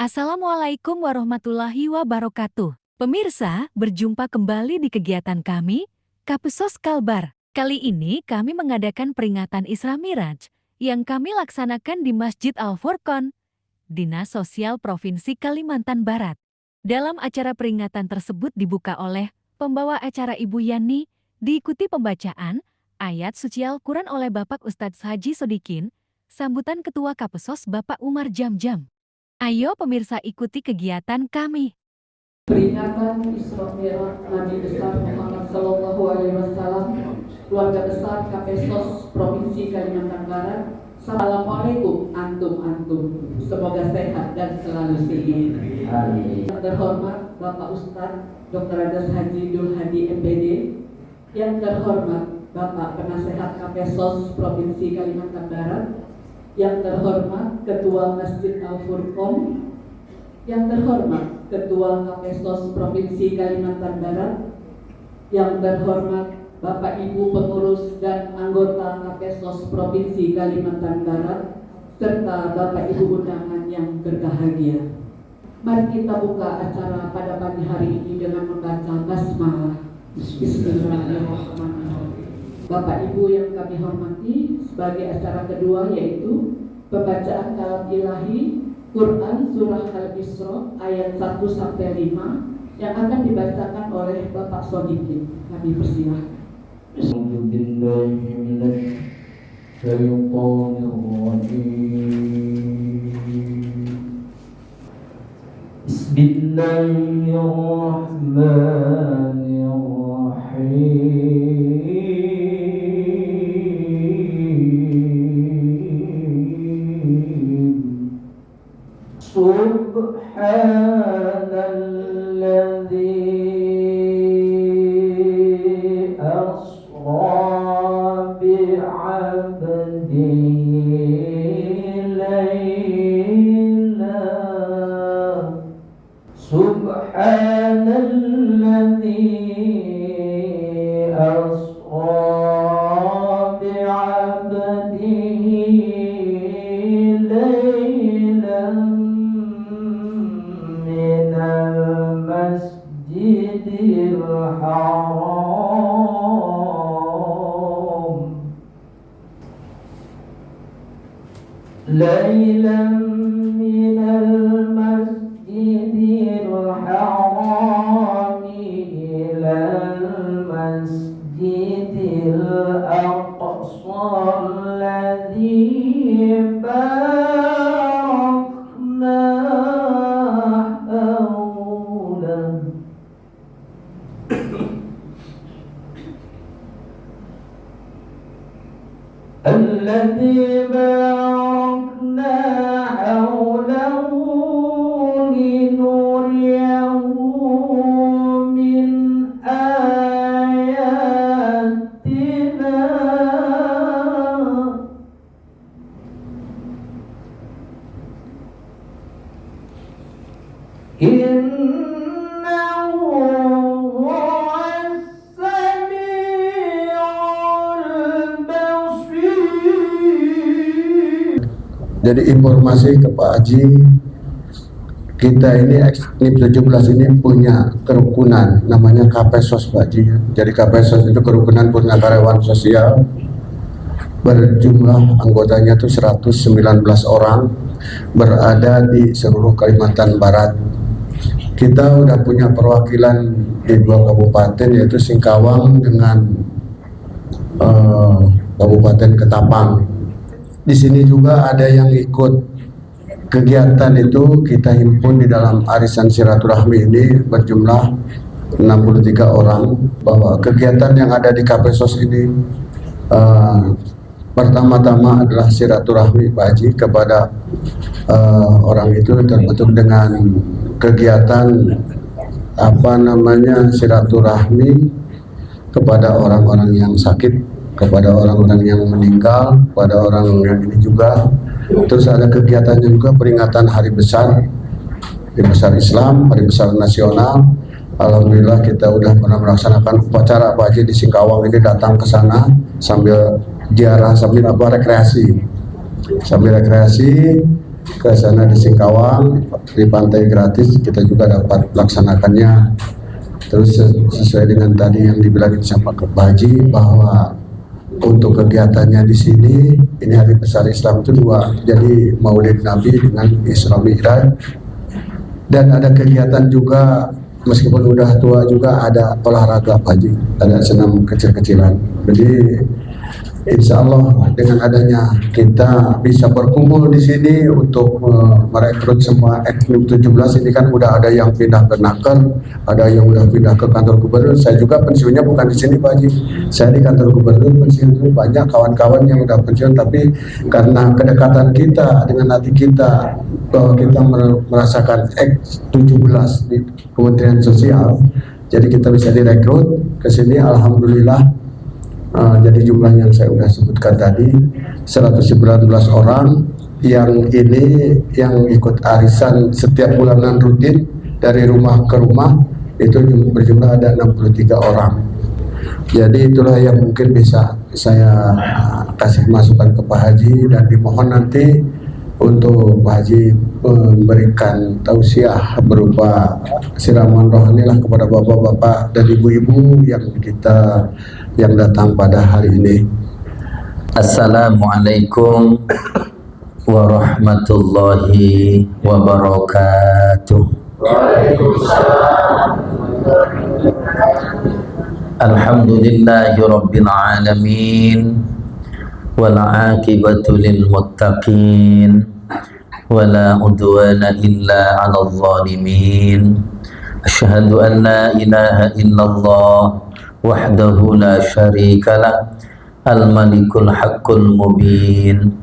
Assalamualaikum warahmatullahi wabarakatuh. Pemirsa, berjumpa kembali di kegiatan kami, Kapesos Kalbar. Kali ini kami mengadakan peringatan Isra Miraj yang kami laksanakan di Masjid Al-Furqon, Dinas Sosial Provinsi Kalimantan Barat. Dalam acara peringatan tersebut dibuka oleh pembawa acara Ibu Yani, diikuti pembacaan ayat suci Al-Quran oleh Bapak Ustadz Haji Sodikin, sambutan Ketua Kapesos Bapak Umar Jamjam. Ayo pemirsa ikuti kegiatan kami. Peringatan Isra Miraj Nabi besar Muhammad Sallallahu Alaihi Wasallam, keluarga besar Kapesos Provinsi Kalimantan Barat. Assalamualaikum antum. Semoga sehat dan selalu sehat. Yang terhormat Bapak Ustadz Dr. Adas Haji Dul Hadi MPD. Yang terhormat Bapak Penasehat Kapesos Provinsi Kalimantan Barat. Yang terhormat Ketua Masjid Al-Furqon, yang terhormat Ketua Kapesos Provinsi Kalimantan Barat, yang terhormat Bapak Ibu pengurus dan anggota Kapesos Provinsi Kalimantan Barat, serta Bapak Ibu undangan yang berbahagia. Mari kita buka acara pada pagi hari ini dengan membaca basmalah. Bismillahirrahmanirrahim. Bapak Ibu yang kami hormati, sebagai acara kedua yaitu pembacaan kalam ilahi Quran Surah Al-Isra ayat 1-5 yang akan dibacakan oleh Bapak Sodikin. Kami persilahkan. Bismillahirrahmanirrahim. Subhanalladzi asra bi'abdihi laylan. Subhanalladzi asra bi'abdihi laylan Masjidil Haram Laylan minal Masjidil Haram ilal Masjidil Aqsa alladhi barakna الذي باركنا حوله لنريه من آياتنا إنه هو Jadi informasi ke Pak Haji, kita ini 17 ini punya kerukunan namanya Kapesos Pak Haji. Jadi Kapesos itu kerukunan punya karyawan sosial, berjumlah anggotanya itu 119 orang, berada di seluruh Kalimantan Barat. Kita udah punya perwakilan di 2 kabupaten yaitu Singkawang dengan Kabupaten Ketapang. Di sini juga ada yang ikut kegiatan itu, kita himpun di dalam arisan silaturahmi ini berjumlah 63 orang. Bahwa kegiatan yang ada di Kapesos ini pertama-tama adalah silaturahmi Pak Haji kepada orang itu, terbentuk dengan kegiatan silaturahmi kepada orang-orang yang sakit, kepada orang-orang yang meninggal, kepada orang yang ini juga. Terus ada kegiatannya juga peringatan hari besar Islam, hari besar nasional. Alhamdulillah kita udah pernah melaksanakan upacara Pak Haji di Singkawang ini, datang ke sana sambil ziarah, sambil rekreasi. ke sana di Singkawang di pantai gratis, kita juga dapat melaksanakannya. Terus sesuai dengan tadi yang dibilangin sama Pak Haji bahwa untuk kegiatannya di sini ini hari besar Islam itu dua, jadi Maulid Nabi dengan Isra Mi'raj, dan ada kegiatan juga meskipun udah tua juga ada olahraga Pak Haji, ada senam kecil-kecilan. Jadi insya Allah dengan adanya kita bisa berkumpul di sini untuk merekrut semua eknum 17 ini, kan udah ada yang pindah ke Naker, ada yang udah pindah ke kantor gubernur. Saya juga pensiunnya bukan di sini Pak Haji, saya di kantor gubernur pensiun. Banyak kawan-kawan yang udah pensiun, tapi karena kedekatan kita dengan hati kita bahwa kita merasakan X17 di Kementerian Sosial, jadi kita bisa direkrut ke sini. Alhamdulillah. Jadi jumlah yang saya sudah sebutkan tadi 119 orang yang ini yang ikut arisan setiap bulanan rutin dari rumah ke rumah, itu berjumlah ada 63 orang. Jadi itulah yang mungkin bisa saya kasih masukan ke Pak Haji, dan dimohon nanti untuk Pak Haji memberikan tausiah berupa siraman rohani lah kepada bapak-bapak dan ibu-ibu yang datang pada hari ini. Assalamualaikum warahmatullahi wabarakatuh. Alhamdulillahi rabbil alamin, wal aqibatu lil muttaqin, wala udwana illa 'alal zalimin. Asyhadu an la ilaha illallah wahdahu la syarika lah, al-malikul haqqul mubin,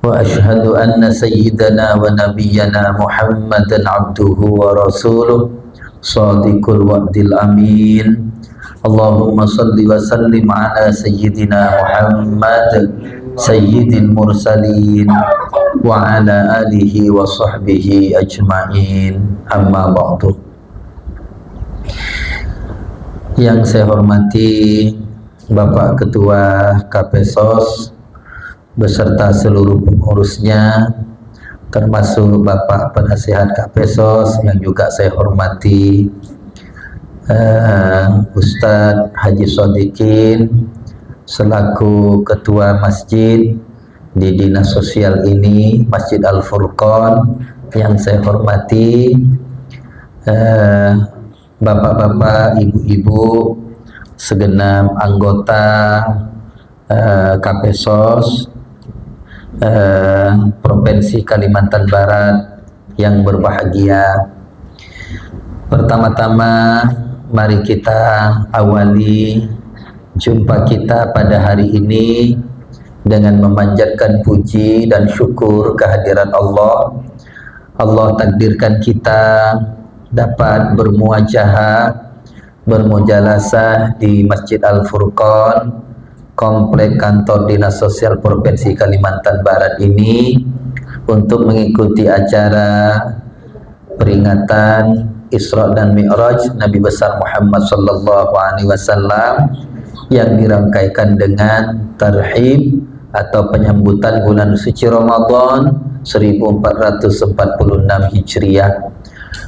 wa asyhadu anna sayyidana wa nabiyyana Muhammadan abduhu wa rasuluh, shadiqul wa'dil amin. Allahumma salli wa sallim ala sayyidina Muhammad sayyidil mursalin wa ala alihi wa sahbihi ajma'in, amma ba'du. Yang saya hormati Bapak Ketua KPSOS beserta seluruh pengurusnya, termasuk Bapak Penasihat KPSOS yang juga saya hormati, Ustadz Haji Sodikin selaku Ketua Masjid di Dinas Sosial ini, Masjid Al-Furqan, yang saya hormati, bapak-bapak, ibu-ibu, segenap anggota KPSOS Provinsi Kalimantan Barat yang berbahagia. Pertama-tama mari kita awali jumpa kita pada hari ini dengan memanjatkan puji dan syukur kehadiran Allah. Allah takdirkan kita dapat bermuajahah, bermujalasah di Masjid Al-Furqan, komplek kantor Dinas Sosial Provinsi Kalimantan Barat ini, untuk mengikuti acara peringatan Isra dan Mi'raj Nabi besar Muhammad sallallahu alaihi wasallam yang dirangkaikan dengan tarhib atau penyambutan bulan suci Ramadan 1446 Hijriah.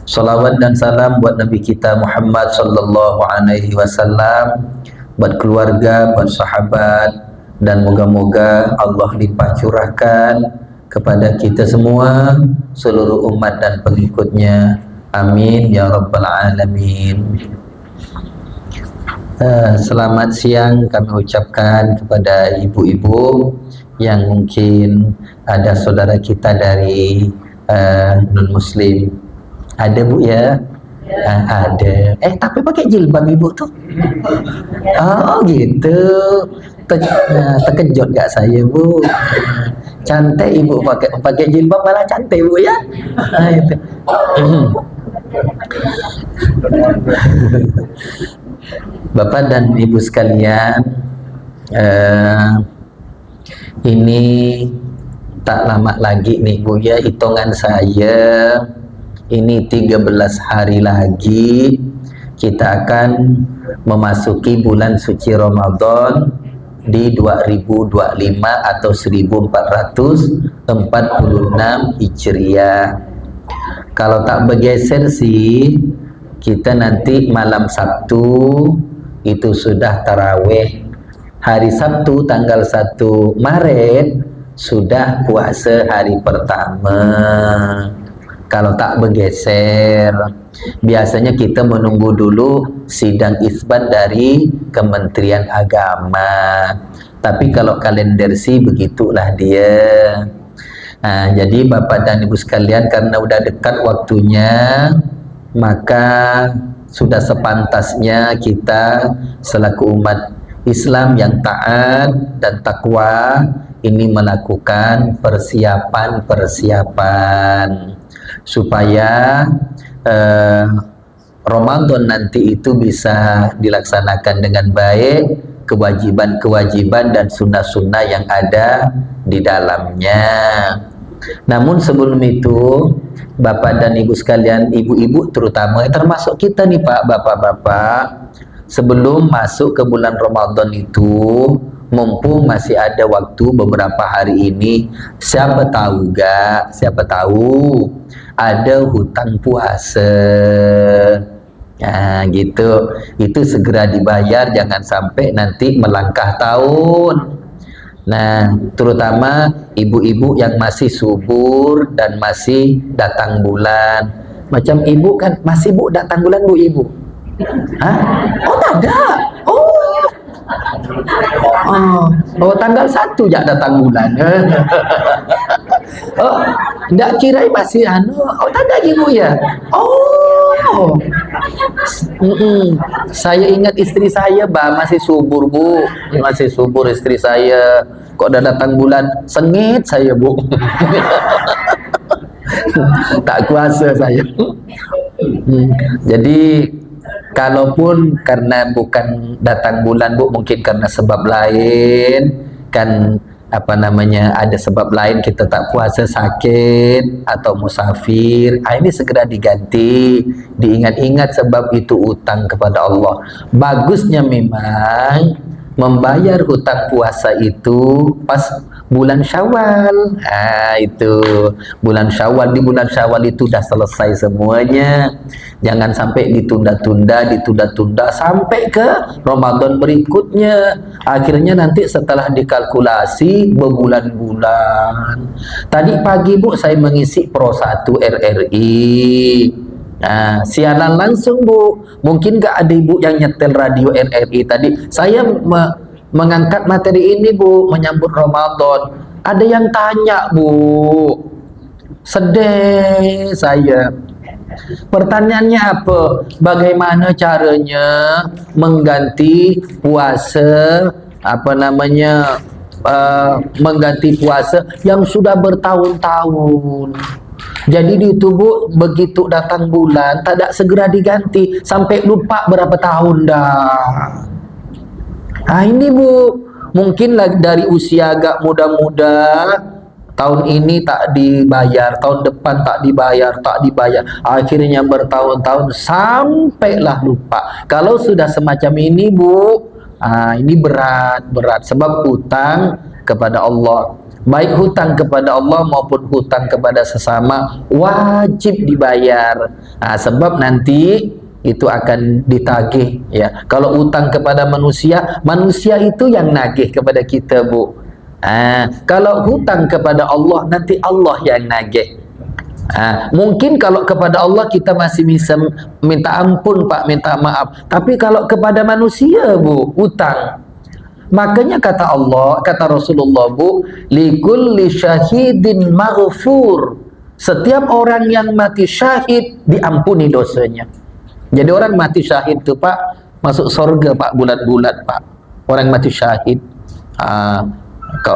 Salawat dan salam buat Nabi kita Muhammad sallallahu alaihi wasallam, buat keluarga, buat sahabat, dan moga-moga Allah limpah curahkan kepada kita semua, seluruh umat dan pengikutnya. Amin ya rabbal alamin. Selamat siang kami ucapkan kepada ibu-ibu yang mungkin ada saudara kita dari non-muslim. Ada Bu ya? Ada. Tapi pakai jilbab ibu tuh? Oh gitu. Terkejut gak saya Bu? Cantik ibu pakai jilbab, malah cantik Bu ya? Itu. Bapak dan Ibu sekalian, ini tak lama lagi nih Bu ya, hitungan saya ini 13 hari lagi kita akan memasuki bulan suci Ramadan di 2025 atau 1446 Hijriah. Kalau tak bergeser sih, kita nanti malam Sabtu itu sudah tarawih. Hari Sabtu tanggal 1 Maret sudah puasa hari pertama. Kalau tak bergeser, biasanya kita menunggu dulu sidang isbat dari Kementerian Agama. Tapi kalau kalender sih begitulah dia. Nah, jadi Bapak dan Ibu sekalian, karena udah dekat waktunya, maka sudah sepantasnya kita selaku umat Islam yang taat dan takwa ini melakukan persiapan supaya Ramadan nanti itu bisa dilaksanakan dengan baik, kewajiban-kewajiban dan sunnah-sunnah yang ada di dalamnya. Namun sebelum itu, Bapak dan Ibu sekalian, ibu-ibu terutama, termasuk kita nih Pak, Bapak-bapak, sebelum masuk ke bulan Ramadan itu, mumpung masih ada waktu beberapa hari ini, siapa tahu ada hutang puasa. Nah gitu, itu segera dibayar, jangan sampai nanti melangkah tahun. Nah, terutama ibu-ibu yang masih subur dan masih datang bulan. Macam ibu kan, masih Bu datang bulan Bu ibu? Hah? Oh tak ada. Oh, tanggal 1 ya datang bulan. Oh, enggak kira masih oh tak ada ibu ya. Oh. Saya ingat istri saya masih subur Bu, masih subur istri saya. Kok udah datang bulan sengit saya Bu. Tak kuasa saya. Jadi kalaupun karena bukan datang bulan Bu, mungkin karena sebab lain, kan apa namanya, ada sebab lain kita tak puasa, sakit atau musafir, ini segera diganti, diingat-ingat sebab itu utang kepada Allah. Bagusnya memang membayar hutang puasa itu pas bulan Syawal. Itu bulan Syawal, di bulan Syawal itu dah selesai semuanya. Jangan sampai ditunda-tunda sampai ke Ramadan berikutnya. Akhirnya nanti setelah dikalkulasi berbulan-bulan. Tadi pagi Bu saya mengisi Pro 1 RRI. Nah, siaran langsung Bu. Mungkin gak ada ibu yang nyetel radio RRI tadi. Saya mengangkat materi ini Bu, menyambut Ramadan. Ada yang tanya Bu, sedih saya. Pertanyaannya apa? Bagaimana caranya mengganti puasa, mengganti puasa yang sudah bertahun-tahun. Jadi di tubuh begitu datang bulan tak ada segera diganti sampai lupa berapa tahun dah. Ini Bu, mungkin dari usia agak muda-muda, tahun ini tak dibayar, tahun depan tak dibayar, akhirnya bertahun-tahun sampailah lupa. Kalau sudah semacam ini Bu, ini berat sebab hutang kepada Allah. Baik hutang kepada Allah maupun hutang kepada sesama wajib dibayar. Sebab nanti itu akan ditagih ya. Kalau hutang kepada manusia itu yang nagih kepada kita Bu. Kalau hutang kepada Allah, nanti Allah yang nagih. Mungkin kalau kepada Allah kita masih bisa minta ampun Pak, minta maaf. Tapi kalau kepada manusia Bu, hutang. Makanya kata Allah, kata Rasulullah Bu, likulli syahidin maghfur. Setiap orang yang mati syahid diampuni dosanya. Jadi orang mati syahid itu Pak, masuk surga Pak, bulat-bulat Pak. Orang mati syahid.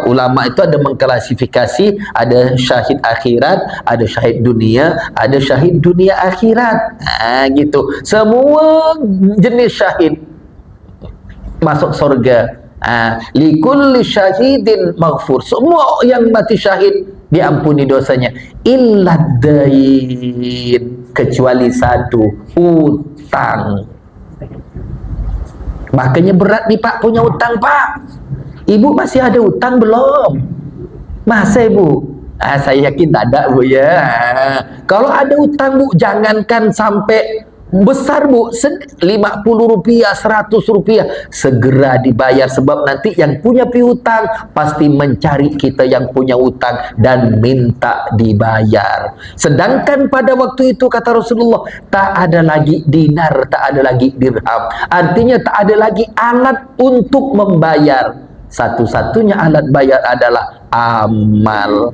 Ulama itu ada mengklasifikasi, ada syahid akhirat, ada syahid dunia, ada syahid dunia akhirat. Gitu. Semua jenis syahid masuk surga. Likulli syahidin maghfur. Semua yang mati syahid diampuni dosanya. Illa dain, kecuali satu, utang. Makanya berat nih Pak punya utang Pak. Ibu masih ada utang belum? Masih Bu? Saya yakin tak ada Bu ya. Kalau ada utang Bu, jangankan sampai besar Bu, 50 rupiah, 100 rupiah, segera dibayar. Sebab nanti yang punya piutang pasti mencari kita yang punya utang dan minta dibayar. Sedangkan pada waktu itu kata Rasulullah, tak ada lagi dinar, tak ada lagi dirham. Artinya tak ada lagi alat untuk membayar. Satu-satunya alat bayar adalah amal.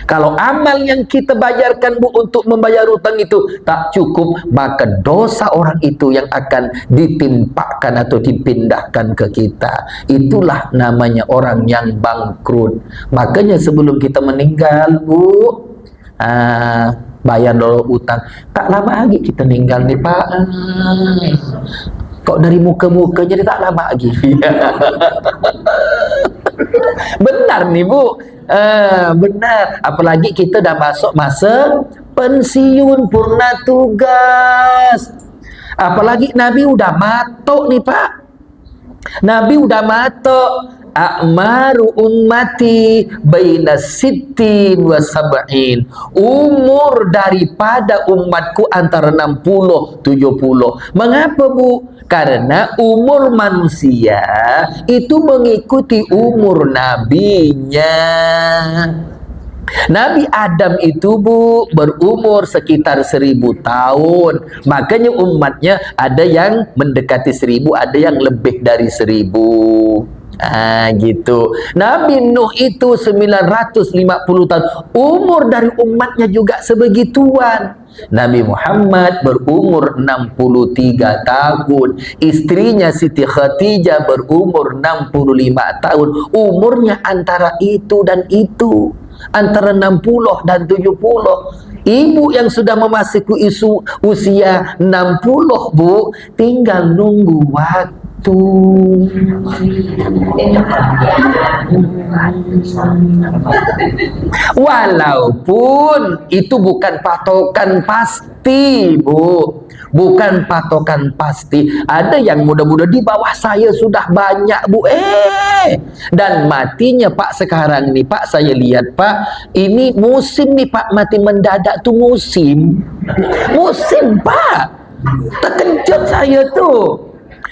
Kalau amal yang kita bayarkan Bu untuk membayar hutang itu tak cukup, maka dosa orang itu yang akan ditimpakan atau dipindahkan ke kita. Itulah namanya orang yang bangkrut. Makanya sebelum kita meninggal Bu, bayar dulu utang. Tak lama lagi kita meninggal nih Pak. Kok dari muka-muka jadi tak lama lagi. Benar nih Bu. Benar, apalagi kita dah masuk masa pensiun purna tugas. Apalagi Nabi udah matok nih Pak. Nabi udah matok. A'maru ummati baina sittin wa sab'in. Umur daripada umatku antara 60 70. Mengapa Bu? Karena umur manusia itu mengikuti umur nabinya. Nabi Adam itu Bu berumur sekitar 1000 tahun. Makanya umatnya ada yang mendekati 1000, ada yang lebih dari 1000. Gitu. Nabi Nuh itu 950 tahun. Umur dari umatnya juga sebegituan. Nabi Muhammad berumur 63 tahun. Istrinya Siti Khadijah berumur 65 tahun. Umurnya antara itu dan itu, antara 60 dan 70. Ibu yang sudah memasuki usia 60 Bu, tinggal nunggu waktu. Walaupun itu bukan patokan pasti Bu, bukan patokan pasti. Ada yang muda-muda di bawah saya sudah banyak Bu, dan matinya Pak sekarang nih Pak, saya lihat Pak, ini musim nih Pak, mati mendadak tuh musim Pak. Terkejut saya tuh.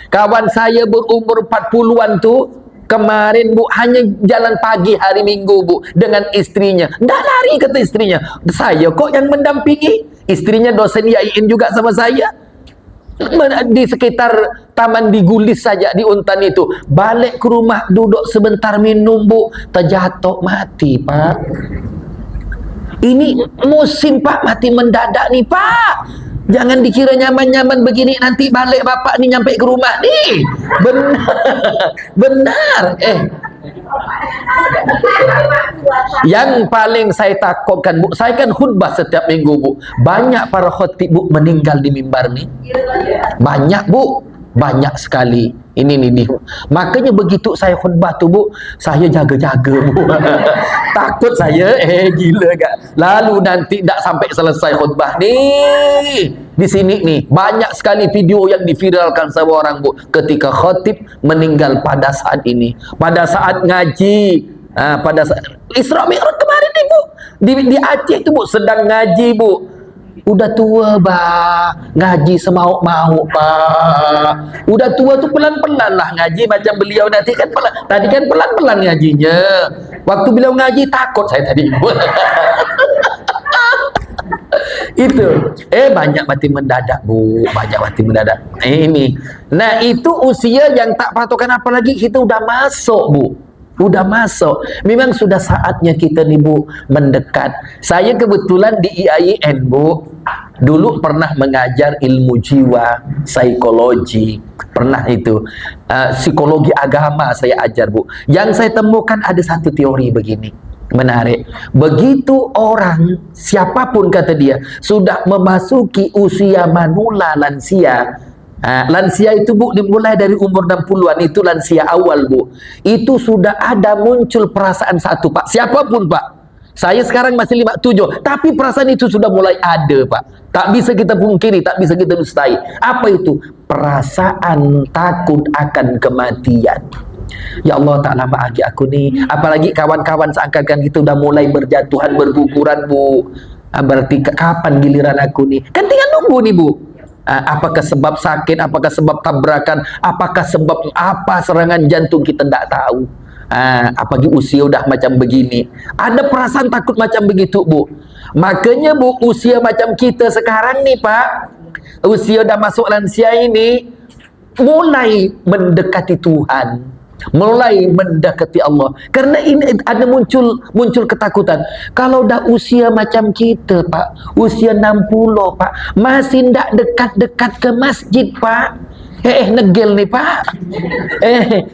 Kawan saya berumur 40-an tuh kemarin Bu, hanya jalan pagi hari Minggu Bu dengan istrinya. Dah lari kata istrinya. Saya kok yang mendampingi. Istrinya dosen IAIN juga sama saya. Di sekitar taman digulis saja di Untan itu. Balik ke rumah, duduk sebentar minum Bu, terjatuh mati Pak. Ini musim Pak, mati mendadak nih Pak. Jangan dikira nyaman-nyaman begini, nanti balik bapak nih nyampe ke rumah nih. Benar. Yang paling saya takutkan Bu, saya kan khutbah setiap minggu Bu. Banyak para khatib Bu meninggal di mimbar nih. Banyak Bu, banyak sekali. Ini nih. Makanya begitu saya khutbah tuh Bu, saya jaga-jaga Bu. Takut saya, gila gak? Lalu nanti tak sampai selesai khutbah nih. Di sini nih, banyak sekali video yang diviralkan sama orang Bu, ketika khatib meninggal pada saat ini. Pada saat ngaji, pada saat Isra Mi'raj kemarin nih Bu, di Aceh itu Bu, sedang ngaji Bu. Udah tua Pak, ngaji semau-mau Pak. Udah tua tuh pelan-pelan lah ngaji, macam beliau nanti kan pelan. Tadi kan pelan-pelan ngajinya. Waktu beliau ngaji takut saya tadi. Itu banyak mati mendadak Bu, banyak mati mendadak. Ini. Nah, itu usia yang tak patokan, apalagi kita udah masuk Bu. Udah masuk. Memang sudah saatnya kita nih Bu mendekat. Saya kebetulan di IAIN Bu, dulu pernah mengajar ilmu jiwa, psikologi. Pernah itu. Psikologi agama saya ajar Bu. Yang saya temukan ada satu teori begini. Menarik. Begitu orang, siapapun kata dia, sudah memasuki usia manula lansia. Lansia itu Bu dimulai dari umur 60-an, itu lansia awal Bu. Itu sudah ada muncul perasaan satu Pak, siapapun Pak. Saya sekarang masih 57, tapi perasaan itu sudah mulai ada Pak. Tak bisa kita pungkiri, tak bisa kita dustai. Apa itu? Perasaan takut akan kematian. Ya Allah tak lama lagi aku ni, apalagi kawan-kawan seakan-akan kita dah mulai berjatuhan, berguguran Bu. Berarti kapan giliran aku ni? Kan tinggal nunggu nih Bu. Apakah sebab sakit, apakah sebab tabrakan, apakah sebab apa serangan jantung, kita tak tahu. Apalagi usia udah macam begini, ada perasaan takut macam begitu Bu. Makanya Bu, usia macam kita sekarang nih Pak, usia dah masuk lansia ini, mulai mendekati Tuhan, mulai mendekati Allah. Karena ini ada muncul ketakutan. Kalau dah usia macam kita Pak, usia 60 Pak, masih tak dekat-dekat ke masjid Pak. Negel nih Pak,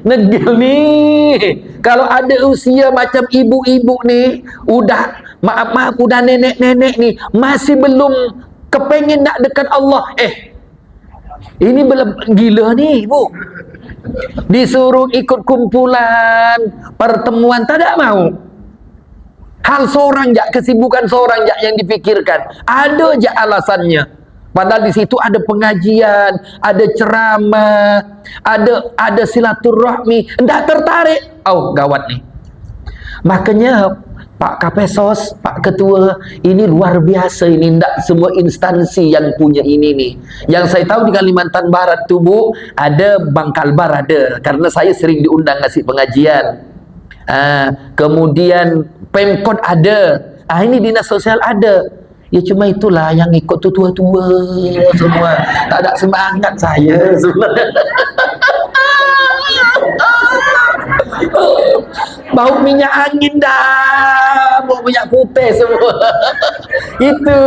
negel nih. Kalau ada usia macam ibu-ibu nih, udah maaf udah nenek-nenek nih, masih belum kepengen nak dekat Allah. Ini gila nih Bu. Disuruh ikut kumpulan pertemuan, tak ada mau. Hal seorang jak, kesibukan seorang jak yang dipikirkan, ada je alasannya. Padahal di situ ada pengajian, ada ceramah, ada silaturahmi, tidak tertarik. Oh, gawat nih. Makanya Pak Kapesos, Pak Ketua, ini luar biasa ini. Tidak semua instansi yang punya ini nih. Yang saya tahu di Kalimantan Barat tuh Bu, ada Bangkalbar ada, karena saya sering diundang ngasih pengajian. Kemudian Pemkot ada. Ini dinas sosial ada. Ya cuma itulah yang ikut tu tua-tua semua. Tak ada semangat saya sebenarnya. Bau minyak angin dah, bau minyak putih semua. Itu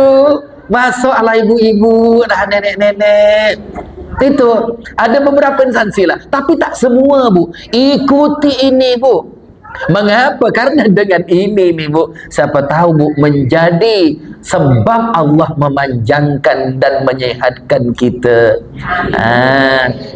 masuk ala ibu-ibu dah, nenek-nenek. Itu ada beberapa instansi lah, tapi tak semua Bu. Ikuti ini Bu. Mengapa? Karena dengan ini nih Bu, siapa tahu Bu, menjadi sebab Allah memanjangkan dan menyehatkan kita.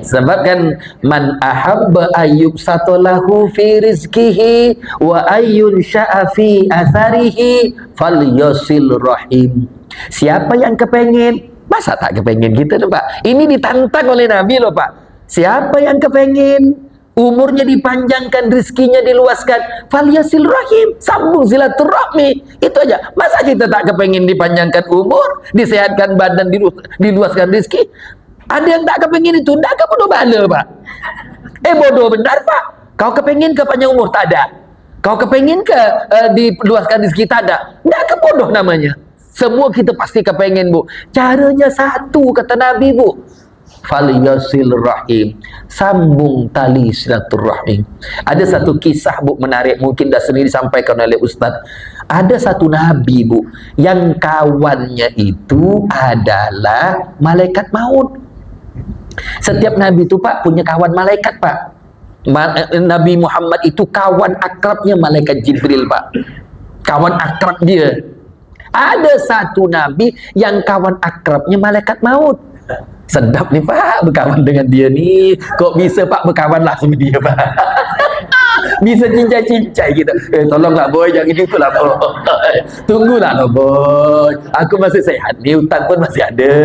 Sebab kan man ahabba ayyub satolahu fi rizkihi wa ayyun sya'a fi atharihi falyasil rahim. Siapa yang kepengen, masa tak kepengen kita tuh Pak? Ini ditantang oleh Nabi loh Pak. Siapa yang kepengen umurnya dipanjangkan, rezekinya diluaskan, falyasil rahim, sambung silaturahmi. Itu aja. Masa kita tak kepengen dipanjangkan umur, disehatkan badan, diluaskan rezeki? Ada yang tak kepengen itu? Tak, ke bodoh bala Pak. Bodoh benar Pak. Kau kepengen ke panjang umur? Tak ada. Kau kepengen ke diluaskan rezeki? Tak ada. Tak, ke bodoh namanya. Semua kita pasti kepengen Bu. Caranya satu, kata Nabi Bu, falyasil rahim, sambung tali silaturahim. Ada satu kisah Bu menarik, mungkin dah sendiri disampaikan oleh Ustaz. Ada satu nabi Bu, yang kawannya itu adalah malaikat maut. Setiap nabi itu Pak punya kawan malaikat Pak. Nabi Muhammad itu kawan akrabnya malaikat Jibril Pak. Kawan akrab dia. Ada satu nabi yang kawan akrabnya malaikat maut. Sedap nih Pak berkawan dengan dia nih. Kok bisa Pak berkawan lah sama dia Pak? Bisa cincai-cincai gitu. Tolonglah boy, jangan gitu lah boy. Tunggulah lah boy. Aku masih sehat nih, hutang pun masih ada.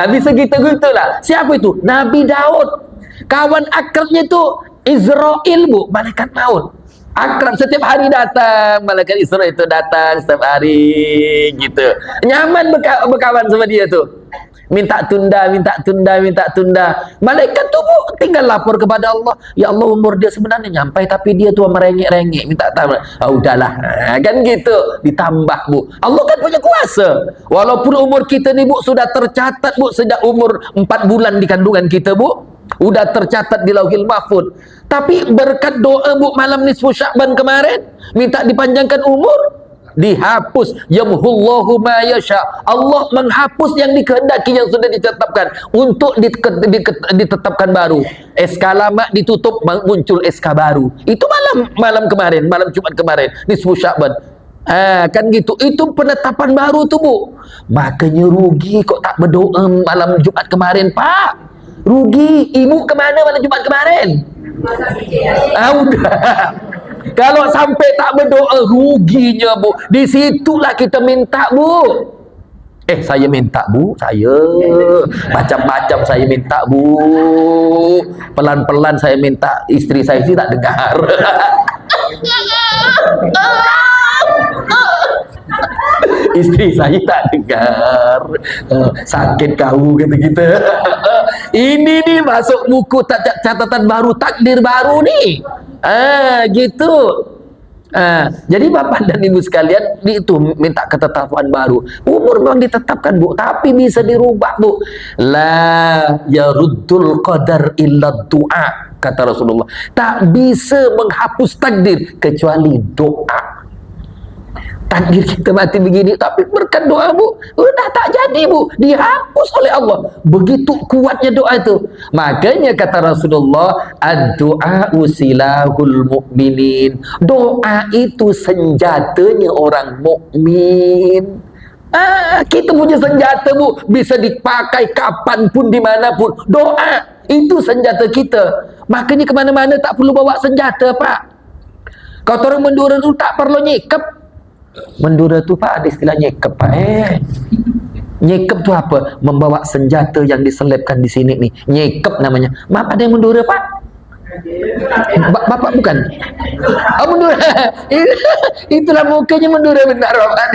Bisa gitu-gitu lah. Siapa itu? Nabi Daud. Kawan akrabnya itu Israel Bu, malaikat maut. Akrab, setiap hari datang, malaikat Israel itu datang setiap hari gitu. Nyaman berkawan sama dia tuh. Minta tunda. Malaikat tu Bu tinggal lapor kepada Allah. Ya Allah, umur dia sebenarnya nyampai, tapi dia tuh merengek-rengek, minta tambah. Udahlah, kan gitu. Ditambah Bu. Allah kan punya kuasa. Walaupun umur kita ni Bu sudah tercatat Bu sejak umur 4 bulan di kandungan kita Bu, udah tercatat di Lauhil Mahfuz. Tapi berkat doa Bu malam nisfu Sya'ban kemarin, minta dipanjangkan umur, dihapus. Yamhullahu ma yasha. Allah menghapus yang dikehendaki, yang sudah ditetapkan, untuk ditetapkan baru. SK lama ditutup, muncul SK baru. Itu malam kemarin, malam Jumat kemarin, nisfu Sya'ban. Kan gitu. Itu penetapan baru tuh Bu. Makanya rugi kok tak berdoa malam Jumat kemarin Pak. Rugi. Ibu kemana malam Jumat kemarin? Udah. Kalau sampai tak berdoa, ruginya Bu. Disitulah kita minta Bu. Saya minta bu, saya macam-macam saya minta bu, pelan-pelan saya minta, istri saya sih tak dengar. Istri saya tak dengar, sakit kau kata-kita. Ini nih masuk buku catatan baru, takdir baru nih. Gitu. Jadi bapak dan ibu sekalian, itu minta ketetapan baru. Umur memang ditetapkan bu, tapi bisa dirubah bu. La yaruddul qadar illa du'a, kata Rasulullah. Tak bisa menghapus takdir kecuali doa. Takdir kita mati begini, tapi berkat doa bu, udah tak jadi bu, dihapus oleh Allah. Begitu kuatnya doa itu. Makanya kata Rasulullah, ad-du'a usilahul mu'minin. Doa itu senjatanya orang mukmin. Kita punya senjata bu, bisa dipakai kapanpun, dimanapun. Doa itu senjata kita. Makanya kemana-mana tak perlu bawa senjata pak. Kau orang Madura tu tak perlu nyekep. Madura tu pak ada istilah nyekep pak. Nyekep tu apa? Membawa senjata yang diselipkan di sini nih. Nyekep namanya. Maaf, ada yang Madura pak? Bapak bukan? Oh Madura. Itulah mukanya Madura benar pak.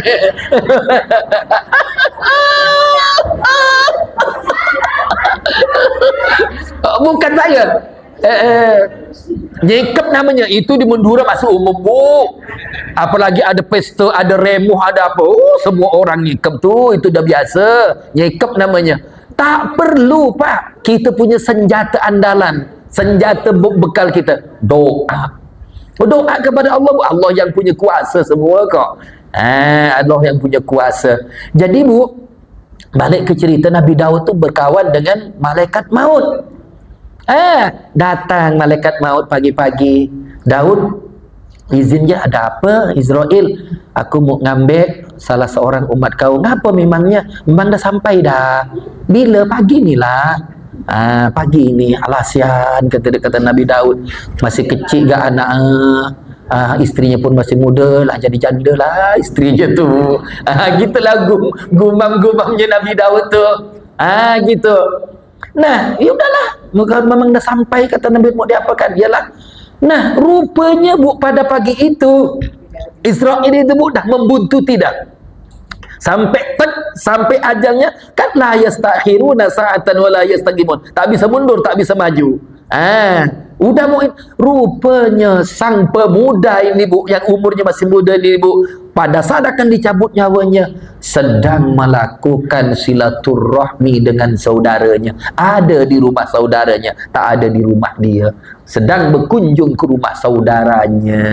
Bukan saya. Nyekep namanya. Itu di Madura masuk umum bu. Apalagi ada pesta, ada remuh, ada apa, semua orang nyekep tu, itu dah biasa. Nyekep namanya. Tak perlu pak, kita punya senjata andalan, senjata bekal kita, doa. Berdoa kepada Allah, Allah yang punya kuasa semua kok. Allah yang punya kuasa. Jadi bu, balik ke cerita Nabi Daud tu berkawan dengan malaikat maut. Datang malaikat maut pagi-pagi. Daud, izinnya ada apa? Israel, aku mau ngambil salah seorang umat kau. Ngapa memangnya? Memang dah sampai dah. Bila? Pagi ni lah. Pagi ni, alasian, kata Nabi Daud. Masih kecil gak anak. Istrinya pun masih muda lah, jadi janda lah istrinya tu. Gitulah gumam-gumamnya Nabi Daud tu. Gitu. Nah, ya udahlah. Memang dah sampai, kata Nabi, mau diapakan? Yalah. Nah, rupanya bu, pada pagi itu Israel itu bu dah membuntuti dah. Sampai ajalnya kan, la yastakhiruna sa'atan wa la yastaqimun. Tak bisa mundur, tak bisa maju. Udah mau, rupanya sang pemuda ini bu, yang umurnya masih muda ini bu, pada saat akan dicabut nyawanya, sedang melakukan silaturahmi dengan saudaranya. Ada di rumah saudaranya, tak ada di rumah dia. Sedang berkunjung ke rumah saudaranya.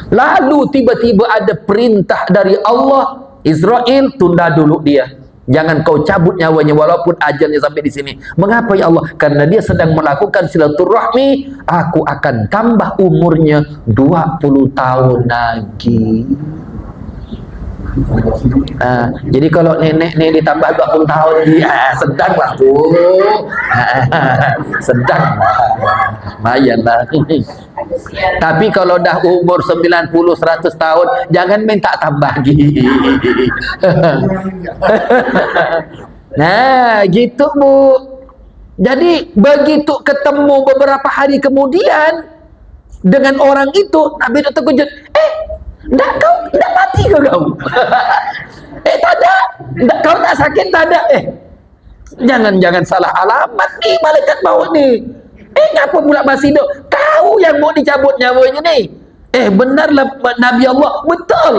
Lalu tiba-tiba ada perintah dari Allah, Israel, tunda dulu dia. Jangan kau cabut nyawanya walaupun ajalnya sampai di sini. Mengapa ya Allah? Karena dia sedang melakukan silaturahmi. Aku akan tambah umurnya 20 tahun lagi. Jadi kalau nenek ni ditambah 20 tahun lagi, sedanglah tu. Sedanglah. Lumayanlah. Tapi kalau dah umur 90, 100 tahun, jangan minta tambah lagi. Nah, gitu bu. Jadi begitu ketemu beberapa hari kemudian dengan orang itu, Nabi itu terkejut. Dah mati ke kau? Tak ada. Kau tak sakit? Tak ada. Jangan salah alamat nih malaikat maut nih. Ngapa pula masih hidup? Kau yang mau dicabut nyawanya nih. Benarlah Nabi Allah. Betul.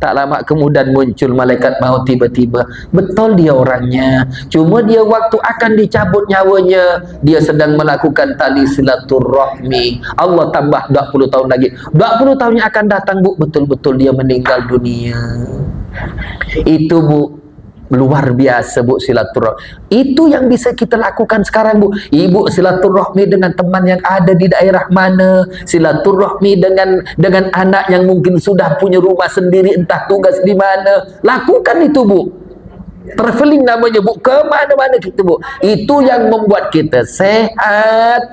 Tak lama kemudian muncul malaikat maut tiba-tiba. Betul dia orangnya. Cuma dia waktu akan dicabut nyawanya, dia sedang melakukan tali silaturahmi. Allah tambah 20 tahun lagi. 20 tahun yang akan datang bu, betul-betul dia meninggal dunia. Itu bu, luar biasa bu silaturahmi. Itu yang bisa kita lakukan sekarang bu. Ibu silaturahmi dengan teman yang ada di daerah mana, silaturahmi dengan anak yang mungkin sudah punya rumah sendiri, entah tugas di mana. Lakukan itu bu. Traveling namanya bu, ke mana-mana kita bu. Itu yang membuat kita sehat,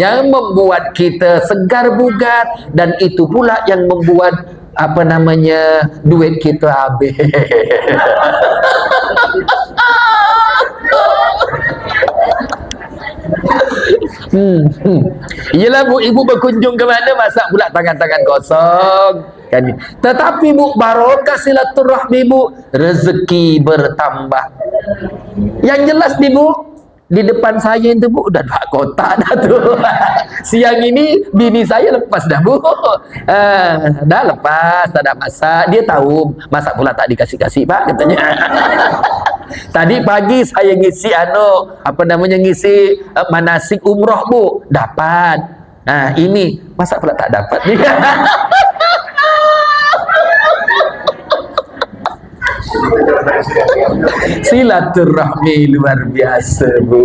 yang membuat kita segar bugar, dan itu pula yang membuat apa namanya, duit kita habis. Iyalah Bu, ibu berkunjung ke mana masa pula tangan-tangan kosong kan. Tetapi Bu, barokah silaturahmi Bu, rezeki bertambah. Yang jelas nih Bu, di depan saya itu Bu udah 2 kotak dah tuh. Siang ini bini saya lepas dah Bu. Dah lepas, tak ada masak. Dia tahu masak pula tak dikasih-kasih Pak katanya. Tadi pagi saya ngisi apa namanya, ngisi manasik umroh Bu, dapat. Nah ini masa pula tak dapat nih. Silaturahmi luar biasa Bu.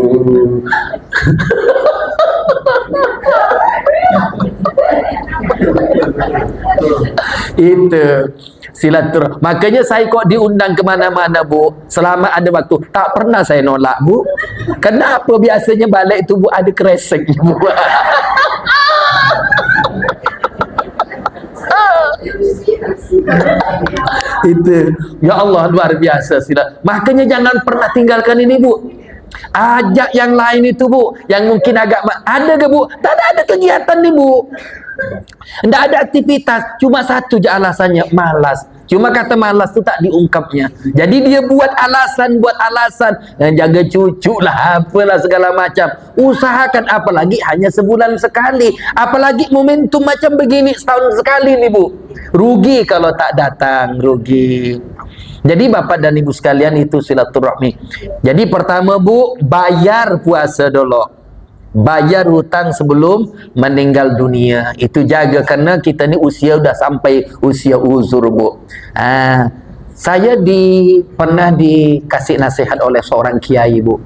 Itu silaturahmi. Makanya saya kok diundang ke mana-mana Bu, selama ada waktu tak pernah saya nolak Bu. Kenapa? Biasanya balik itu Bu ada kreseknya Bu. Itu ya Allah luar biasa sila. Makanya jangan pernah tinggalkan ini Bu. Ajak yang lain itu Bu, yang mungkin agak ada ke Bu? Tak ada kegiatan nih Bu. Tidak ada aktivitas, cuma satu je alasannya, malas. Cuma kata malas tu tak diungkapnya. Jadi dia buat alasan, jaga cucu lah, apalah segala macam. Usahakan, apalagi hanya sebulan sekali. Apalagi momentum macam begini setahun sekali nih Bu. Rugi kalau tak datang, rugi. Jadi Bapak dan Ibu sekalian, itu silaturahmi. Jadi pertama Bu, bayar puasa dulu. Bayar hutang sebelum meninggal dunia. Itu jaga, karena kita ni usia udah sampai usia uzur Bu. Saya pernah dikasih nasihat oleh seorang kiai Bu.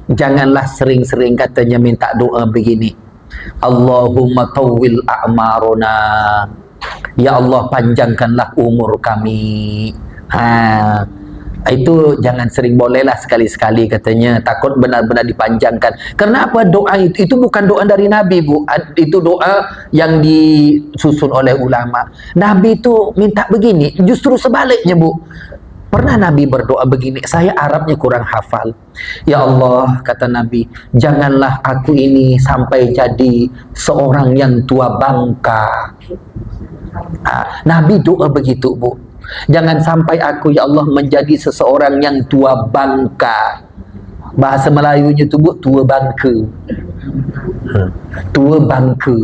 Janganlah sering-sering katanya minta doa begini. Allahumma tawwil a'maruna. Ya Allah, panjangkanlah umur kami. Itu jangan sering, bolehlah sekali-sekali katanya, takut benar-benar dipanjangkan. Kenapa? Doa itu bukan doa dari Nabi Bu, itu doa yang disusun oleh ulama. Nabi itu minta begini, justru sebaliknya Bu. Pernah Nabi berdoa begini, saya Arabnya kurang hafal. Ya Allah, kata Nabi, janganlah aku ini sampai jadi seorang yang tua bangka. Nabi doa begitu Bu. Jangan sampai aku ya Allah menjadi seseorang yang tua bangka. Bahasa Melayunya itu Bu, tua bangka. Tua bangka.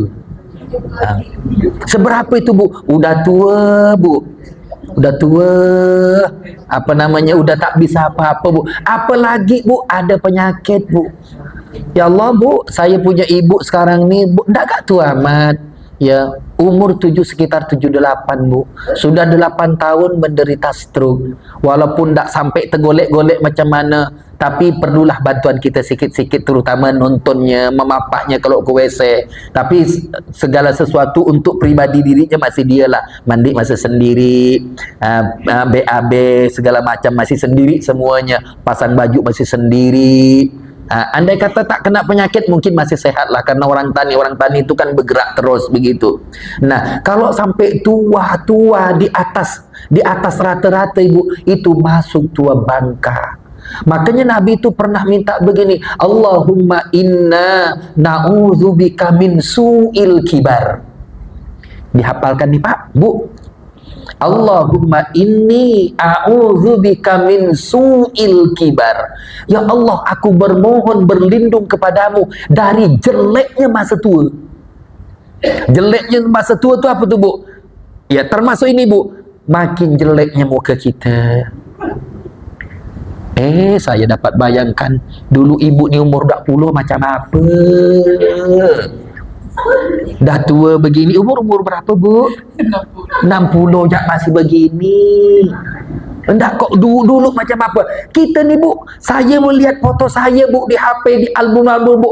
Seberapa itu Bu? Udah tua Bu. Udah tua, apa namanya, udah tak bisa apa-apa Bu. Apalagi Bu ada penyakit Bu. Ya Allah Bu, saya punya ibu sekarang nih Bu, enggak gak tua amat. Ya, umur sekitar 78 Bu. Sudah 8 tahun menderita stroke. Walaupun tak sampai tergolek-golek macam mana, tapi perlulah bantuan kita sikit-sikit, terutama nontonnya, memapaknya kalau ke WC. Tapi segala sesuatu untuk pribadi dirinya masih dialah. Mandi masih sendiri, BAB segala macam masih sendiri semuanya. Pasang baju masih sendiri. Andai kata tak kena penyakit mungkin masih sehat lah, karena orang tani itu kan bergerak terus begitu. Nah, kalau sampai tua di atas rata-rata Ibu, itu masuk tua bangka. Makanya Nabi itu pernah minta begini, Allahumma inna na'udzubika min su'il kibar. Dihafalkan nih Pak, Bu. Allahumma inni a'udzubika min su'il kibar. Ya Allah, aku bermohon berlindung kepadamu dari jeleknya masa tua. Jeleknya masa tua itu apa tuh Bu? Ya termasuk ini Bu, makin jeleknya muka kita. Saya dapat bayangkan dulu ibu ni umur 20 macam apa. Dah tua begini, umur berapa Bu? 60 jak masih begini. Enggak kok dulu macam apa? Kita ni Bu, saya melihat foto saya Bu di HP, di album-album Bu.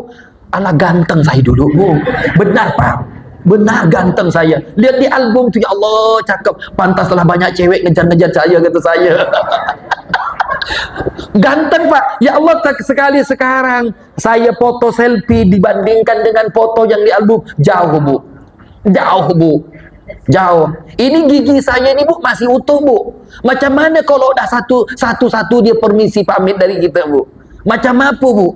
Alah ganteng saya dulu Bu. Benar Pak. Benar ganteng saya. Lihat di album tu, ya Allah cakep. Pantaslah banyak cewek ngejar-ngejar saya, kata saya. Ganteng Pak. Ya Allah, sekali sekarang saya foto selfie dibandingkan dengan foto yang di album, jauh Bu. Jauh bu, jauh. Ini gigi saya ini bu masih utuh bu. Macam mana kalau dah satu dia permisi pamit dari kita bu? Macam apa bu?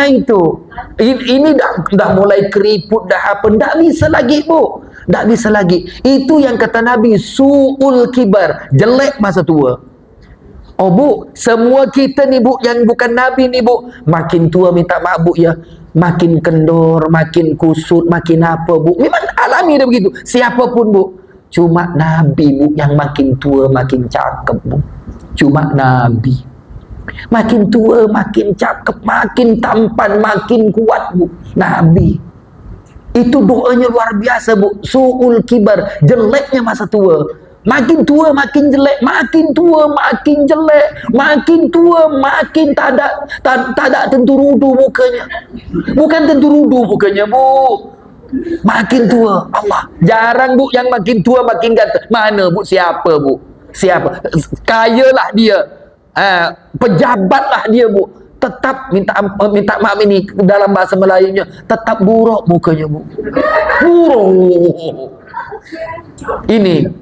Itu. Ini dah mulai keriput dah apa? Tak bisa lagi bu. Tak bisa lagi. Itu yang kata Nabi, su'ul kibar, jelek masa tua. Oh bu, semua kita ni bu yang bukan Nabi ni bu, makin tua minta maaf bu ya, makin kendor, makin kusut, makin apa bu. Memang alami dah begitu. Siapapun bu. Cuma Nabi bu yang makin tua makin cakep bu. Cuma Nabi. Makin tua makin cakep, makin tampan, makin kuat bu. Nabi. Itu doanya luar biasa bu. Su'ul kibar, jeleknya masa tua. Makin tua makin jelek, makin tua makin jelek, makin tua makin tak ada tentu rudu mukanya. Bukan tentu rudu mukanya bu. Makin tua, Allah. Jarang bu yang makin tua makin ganteng. Mana bu? Siapa bu? Siapa? Kayalah dia. Pejabatlah dia bu. Tetap minta maaf ini dalam bahasa Melayunya, tetap buruk mukanya bu. Buruk. Ini.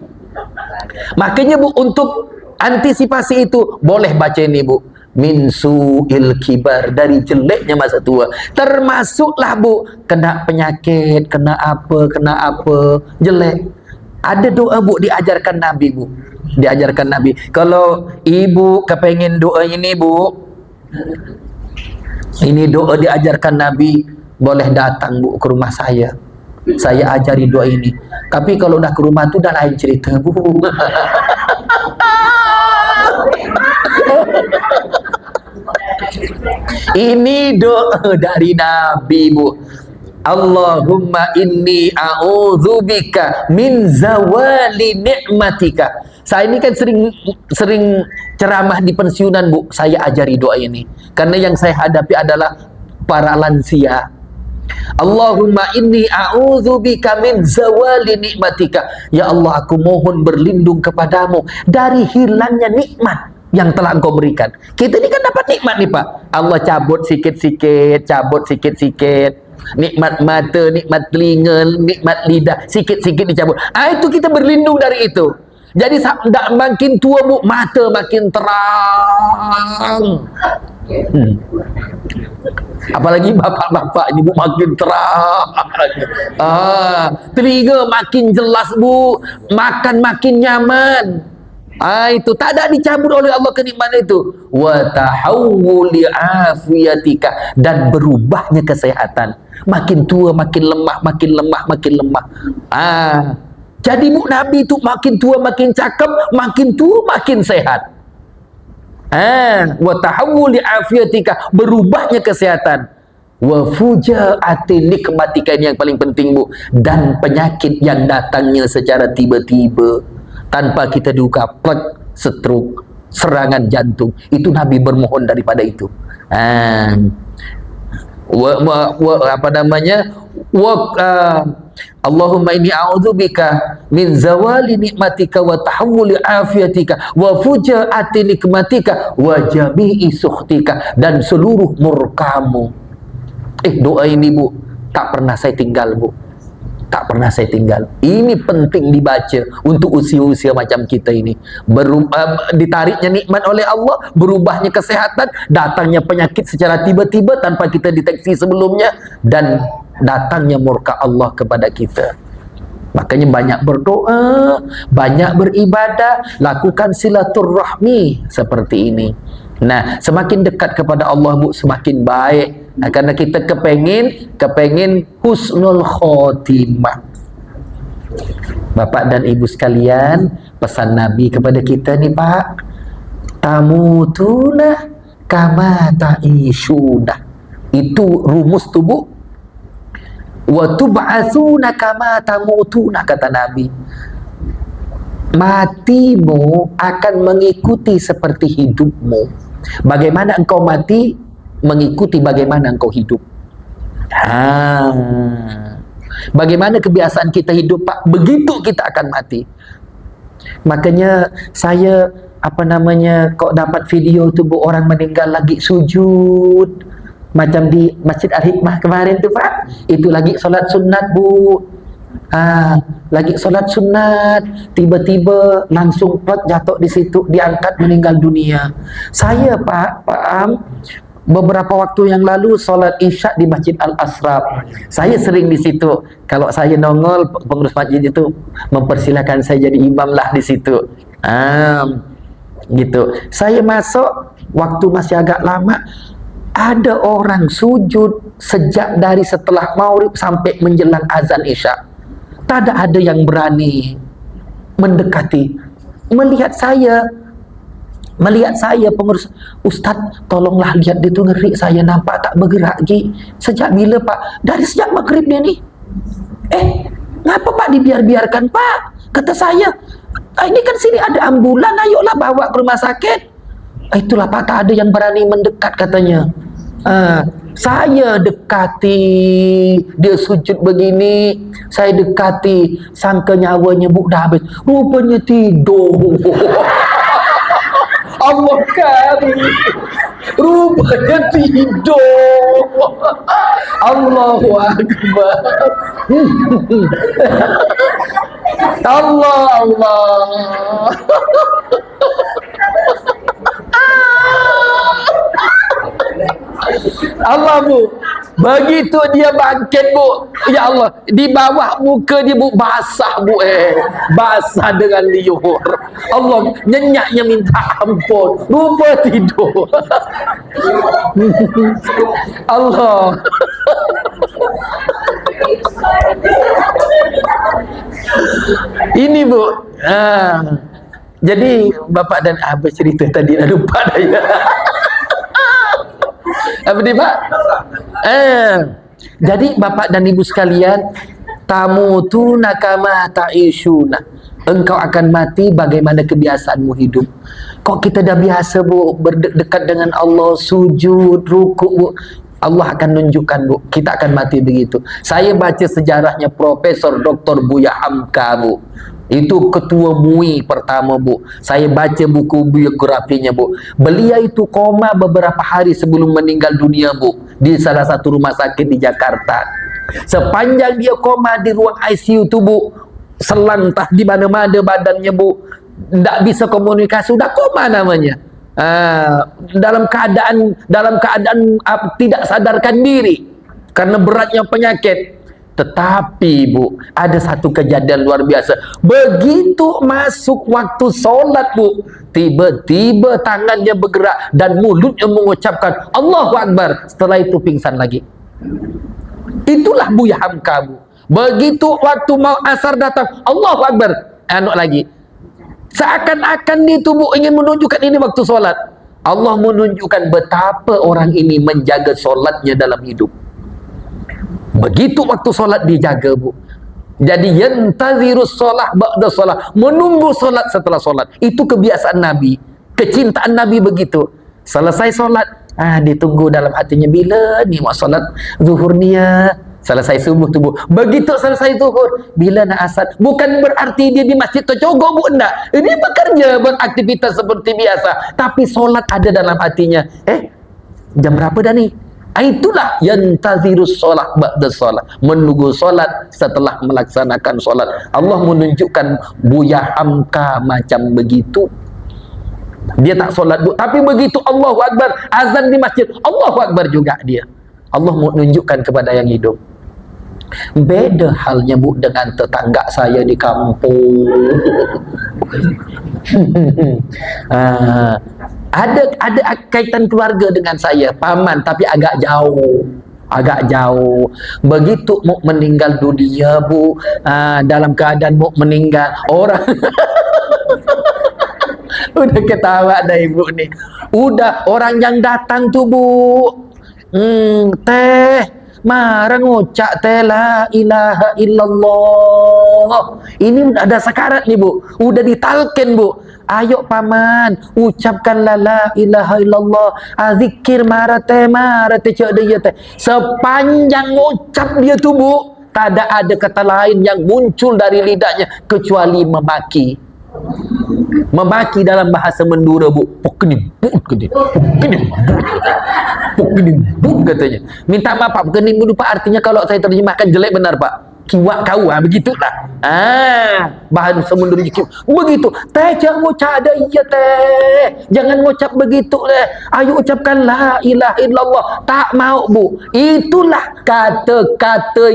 Makanya bu, untuk antisipasi itu boleh baca ini bu, min su'il kibar, dari jeleknya masa tua. Termasuklah bu, kena penyakit, kena apa, jelek. Ada doa bu diajarkan Nabi bu, diajarkan Nabi. Kalau ibu kepengen doa ini bu, ini doa diajarkan Nabi, boleh datang bu ke rumah saya ajari doa ini. Tapi kalau dah ke rumah tu dah lain cerita bu. Ini doa dari Nabi bu. Allahumma inni a'udzubika min zawali ni'matika. Saya ini kan sering ceramah di pensiunan bu. Saya ajari doa ini karena yang saya hadapi adalah para lansia. Allahumma inni a'udzubika min zawali nikmatika. Ya Allah, aku mohon berlindung kepadamu dari hilangnya nikmat yang telah engkau berikan. Kita ini kan dapat nikmat nih Pak. Allah cabut sikit-sikit, nikmat mata, nikmat telinga, nikmat lidah, sikit-sikit dicabut. Itu kita berlindung dari itu. Jadi makin tua bu, mata makin terang. Apalagi bapak-bapak ini bu, makin terang. Telinga makin jelas bu, makan makin nyaman. Itu tak ada dicabut oleh Allah kenikmatan itu. Wa tahawuli afiyatika, dan berubahnya kesehatan. Makin tua makin lemah, makin lemah, makin lemah. Jadi bu, Nabi itu makin tua makin cakep, makin tua makin sehat. Wa tahawuli afiyatika, berubahnya kesehatan. Wa fujaati nikmatika, ini yang paling penting bu, dan penyakit yang datangnya secara tiba-tiba tanpa kita duga, plek, stroke, serangan jantung, itu Nabi bermohon daripada itu. Allahumma inni a'udzubika min zawali nikmatika wa tahawuli afiyatika wa fujaati nikmatika wa jami'i sukhtika, dan seluruh murkamu. Doa ini bu, tak pernah saya tinggal bu, tak pernah saya tinggal. Ini penting dibaca untuk usia-usia macam kita ini. Ditariknya nikmat oleh Allah, berubahnya kesehatan, datangnya penyakit secara tiba-tiba tanpa kita deteksi sebelumnya, dan datangnya murka Allah kepada kita. Makanya banyak berdoa, banyak beribadah, lakukan silaturahmi seperti ini. Nah, semakin dekat kepada Allah bu, semakin baik. Karena kita kepengen husnul khotimah. Bapak dan ibu sekalian, pesan Nabi kepada kita nih Pak, tamutuna kama ta'ishuna. Itu rumus tuh bu. Wa tub'atsuna kama tamutuna, kata Nabi. Matimu akan mengikuti seperti hidupmu. Bagaimana engkau mati, mengikuti bagaimana engkau hidup. Bagaimana kebiasaan kita hidup Pak, begitu kita akan mati. Makanya saya kok dapat video tuh bu, orang meninggal lagi sujud, macam di Masjid Al-Hikmah kemarin tuh Pak, itu lagi sholat sunat bu. Lagi solat sunat, tiba-tiba langsung jatuh di situ, diangkat meninggal dunia. Saya Pak Am, beberapa waktu yang lalu solat isya di Masjid Al-Asraf. Saya sering di situ. Kalau saya nongol, pengurus masjid itu mempersilakan saya jadi imam lah di situ. Gitu. Saya masuk waktu masih agak lama, ada orang sujud sejak dari setelah maghrib sampai menjelang azan isya. Tak ada yang berani mendekati. Melihat saya pengurus, Ustaz tolonglah lihat dia tu, ngeri saya nampak tak bergerak lagi. Sejak bila Pak? Dari sejak maghrib dia ni. Ngapa Pak dibiarkan Pak? Kata saya, ini kan sini ada ambulan, ayolah bawa ke rumah sakit. Itulah Pak, tak ada yang berani mendekat katanya. Saya dekati, dia sujud begini, saya dekati, sangka nyawanya dah habis, rupanya tidur. Allah kami, rupanya tidur. Allahu Akbar. Allah. Allah Bu, begitu dia bangkit Bu, ya Allah, di bawah muka dia Bu basah Bu, basah dengan liur. Allah, nyenyaknya minta ampun, rupa tidur. Allah. Ini Bu, jadi Bapak dan Abah cerita tadi, dah lupa dah ya. Apa dia Pak? Jadi Bapak dan Ibu sekalian, tamutuna kama ta'ishuna. Engkau akan mati bagaimana kebiasaanmu hidup. Kok kita dah biasa Bu berdekat dengan Allah, sujud, rukuk Bu, Allah akan nunjukkan Bu, kita akan mati begitu. Saya baca sejarahnya Profesor Dr. Buya Hamka Bu. Itu ketua MUI pertama Bu. Saya baca buku biografinya Bu. Beliau itu koma beberapa hari sebelum meninggal dunia Bu, di salah satu rumah sakit di Jakarta. Sepanjang dia koma di ruang ICU tu Bu, selantah di mana-mana badannya Bu, tidak bisa komunikasi, sudah koma namanya. Dalam keadaan tidak sadarkan diri karena beratnya penyakit. Tetapi Bu, ada satu kejadian luar biasa. Begitu masuk waktu solat Bu, tiba-tiba tangannya bergerak dan mulutnya mengucapkan Allahu Akbar. Setelah itu pingsan lagi. Itulah Buya Hamka Bu. Begitu waktu mau asar datang, Allahu Akbar, lagi. Seakan-akan itu Bu ingin menunjukkan ini waktu solat. Allah menunjukkan betapa orang ini menjaga solatnya dalam hidup. Begitu waktu solat dijaga Bu. Jadi yantazirus solah ba'da solah, menunggu solat setelah solat. Itu kebiasaan Nabi, kecintaan Nabi begitu. Selesai solat, ditunggu dalam hatinya, bila ni mau solat zuhur ni ya. Selesai subuh tu Bu. Begitu selesai zuhur, bila nak asar. Bukan berarti dia di masjid tercogok Bu, enggak. Ini bekerja, beraktivitas seperti biasa, tapi solat ada dalam hatinya. Jam berapa dah ni? Itulah yantazirus solah ba'da solah, menunggu solat setelah melaksanakan solat. Allah menunjukkan Buya Hamka macam begitu. Dia tak solat Bu, tapi begitu Allahu Akbar, azan di masjid, Allahu Akbar juga dia. Allah menunjukkan kepada yang hidup. Beda halnya Bu dengan tetangga saya di kampung. Ada kaitan keluarga dengan saya, paman, tapi agak jauh. Begitu mau meninggal dunia Bu, dalam keadaan mau meninggal, orang udah ketawa dah Ibu nih. Udah orang yang datang tuh Bu, teh marah ngucap teh la ilaha illallah. Ini ada sakarat nih Bu, udah ditalkin Bu. Ayo paman, ucapkan la ilaha illallah, zikir marate cak dia teh. Sepanjang ucap dia tu Bu, tak ada kata lain yang muncul dari lidahnya kecuali memaki. Memaki dalam bahasa Mendura Bu, poknibut katanya. Minta maaf Pak, poknibut Pak artinya kalau saya terjemahkan jelek benar Pak. kiwak kau begitulah. Bahan semundur jikip begitu teh, jangan ngucap ada iya teh, jangan ngucap begitu teh, ayo ucapkan la ilaha illallah. Tak mau Bu, itulah kata-kata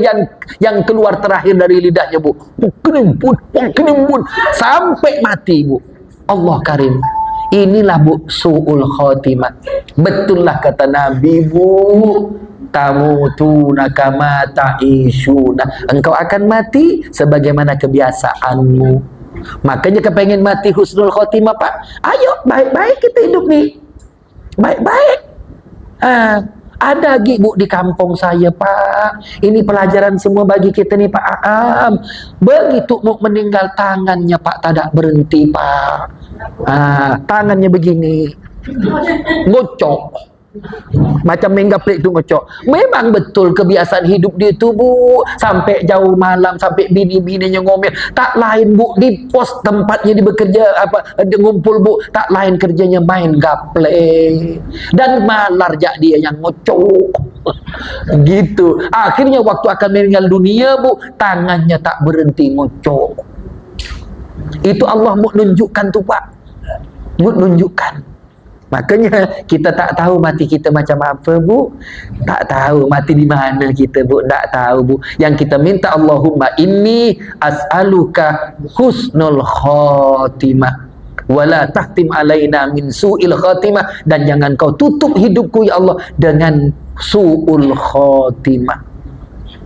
yang keluar terakhir dari lidahnya Bu, kenimbun sampai mati Bu. Allah karim. Inilah Bu su'ul khatimah. Betul lah kata Nabi Bu, tamutuna kama ta'ishuna, engkau akan mati sebagaimana kebiasaanmu. Makanya kepengen mati husnul khotimah Pak, ayo baik-baik kita hidup nih, baik-baik. Ada lagi Bu di kampung saya Pak, ini pelajaran semua bagi kita nih Pak Aam. Begitu mau meninggal tangannya Pak tak berhenti Pak. Tangannya begini ngocok macam menggaplik itu ngocok. Memang betul kebiasaan hidup dia tu Bu, sampai jauh malam, sampai bini-bininya ngomel. Tak lain Bu, di pos tempatnya dia bekerja dia ngumpul Bu, tak lain kerjanya main gaplek dan malar jak dia yang ngocok. Gitu. Akhirnya waktu akan meninggal dunia Bu, tangannya tak berhenti ngocok. Itu Allah mau nunjukkan tu Pak, mau nunjukkan. Makanya kita tak tahu mati kita macam apa Bu, tak tahu mati di mana kita Bu, tak tahu Bu. Yang kita minta Allahumma inni as'aluka husnul khatimah wala tahtim alaina min su'il khatimah, dan jangan kau tutup hidupku ya Allah dengan su'ul khatimah.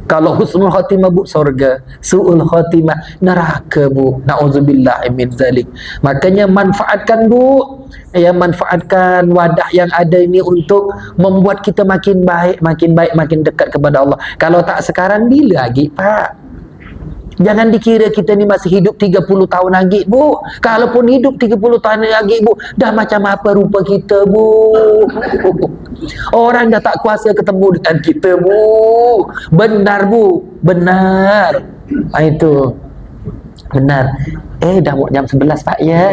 Kalau husnul khatimah Bu surga, su'ul khatimah neraka Bu. Na'udzubillah min zalik. Makanya manfaatkan Bu, ya, manfaatkan wadah yang ada ini untuk membuat kita makin baik, makin dekat kepada Allah. Kalau tak sekarang, bila lagi Pak? Jangan dikira kita ni masih hidup 30 tahun lagi Bu. Kalaupun hidup 30 tahun lagi Bu, dah macam apa rupa kita Bu. Orang dah tak kuasa ketemu dengan kita Bu. Benar Bu, benar. Itu benar. Dah mau jam 11 Pak ya.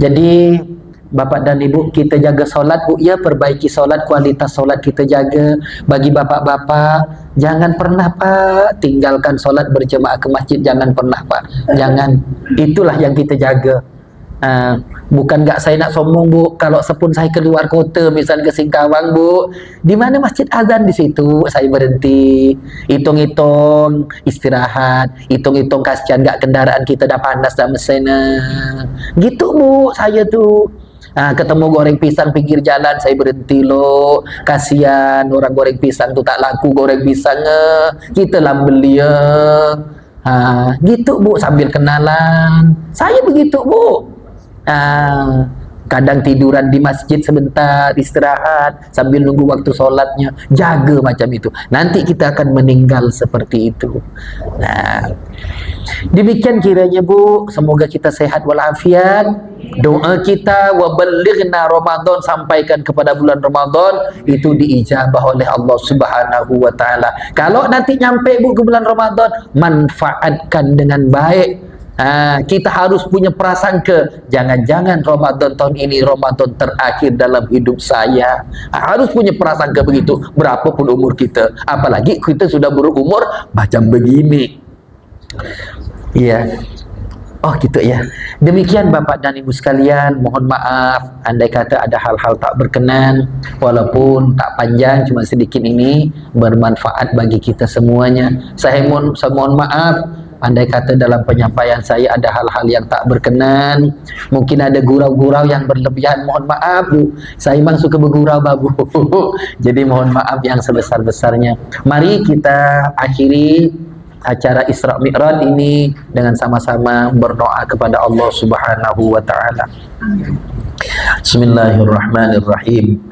Jadi Bapak dan Ibu, kita jaga solat Bu ya, perbaiki solat, kualitas solat kita jaga. Bagi bapak-bapak, jangan pernah Pak tinggalkan solat berjemaah ke masjid, jangan pernah Pak, jangan. Itulah yang kita jaga. Bukan nggak saya nak sombong Bu, kalau sepun saya keluar kota misalnya ke Singkawang Bu, di mana masjid azan di situ saya berhenti, hitung-hitung istirahat, hitung-hitung kasihan nggak kendaraan kita dah panas dah mesin. Gitu Bu saya tuh. Ketemu goreng pisang pinggir jalan, saya berhenti loh, kasihan orang goreng pisang tu tak laku goreng pisangnya, kita lah beli ya. Gitu Bu, sambil kenalan saya begitu Bu. Kadang tiduran di masjid sebentar, istirahat sambil nunggu waktu sholatnya, jaga macam itu. Nanti kita akan meninggal seperti itu. Demikian kiranya Bu, semoga kita sehat walafiat. Doa kita wa ballighna Ramadan, sampaikan kepada bulan Ramadan, itu diijabah oleh Allah Subhanahu wa taala. Kalau nanti nyampe Bu ke bulan Ramadan, manfaatkan dengan baik. Kita harus punya prasangka, jangan-jangan Ramadan tahun ini Ramadan terakhir dalam hidup saya. Harus punya prasangka begitu, berapapun umur kita, apalagi kita sudah berumur macam begini. Iya. Oh gitu ya. Demikian Bapak dan Ibu sekalian, mohon maaf andai kata ada hal-hal tak berkenan, walaupun tak panjang, cuma sedikit ini bermanfaat bagi kita semuanya. Saya mohon maaf andai kata dalam penyampaian saya ada hal-hal yang tak berkenan, mungkin ada gurau-gurau yang berlebihan, mohon maaf Bu. Saya memang suka bergurau Bu. Jadi mohon maaf yang sebesar-besarnya. Mari kita akhiri acara Isra Mi'raj ini dengan sama-sama berdoa kepada Allah Subhanahu wa taala. Bismillahirrahmanirrahim.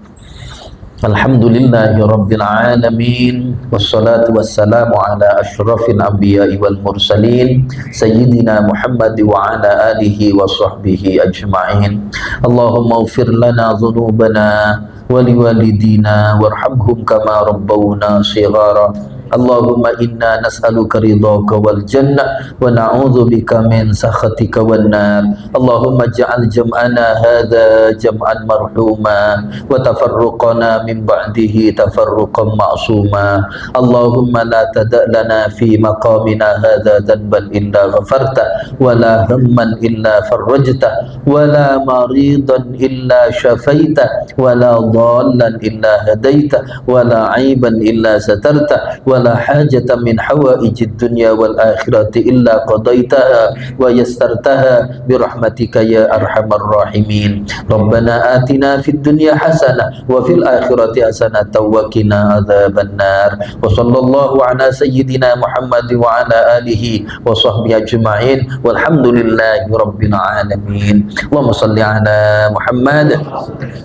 Alhamdulillahirabbil alamin, wassalatu wassalamu ala asyrafil anbiya'i wal mursalin sayyidina Muhammad wa ala alihi wa sahbihi ajma'in. Allahumma ighfir lana dhunubana wa liwalidina warhamhum kama rabbawna shighara. Allahumma inna nas'aluka ridhaka wal jannah wa na'udzubika min sakhatika wan nar. Allahumma ja'al jam'ana hadza jam'an marhuma wa tafarruqana min ba'dihi tafarruqan ma'suma. Allahumma la tada' lana fi maqamina hadza dhanban illa ghafarta wa la hamman illa farajta wa la maridan illa syafaita wa la dhallan illa hadaita wa la aiban illa satarta wa la hajatan min hawaijid dunya wal akhirati illa qadaitaha wa yassartaha bi rahmatika ya arhamar rahimin. Rabbana atina fid dunya hasanah wa fil akhirati hasanah wa qina adzaban nar. Wa sallallahu ala sayyidina Muhammad wa ala alihi wa sahbihi ajma'in walhamdulillahi rabbil alamin. Allahumma salli ala Muhammad.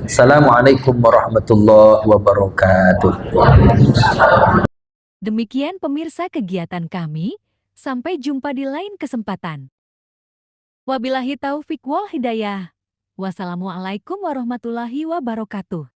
Assalamualaikum warahmatullahi wabarakatuh. Demikian pemirsa kegiatan kami, sampai jumpa di lain kesempatan. Wabillahi taufik wal hidayah. Wassalamualaikum warahmatullahi wabarakatuh.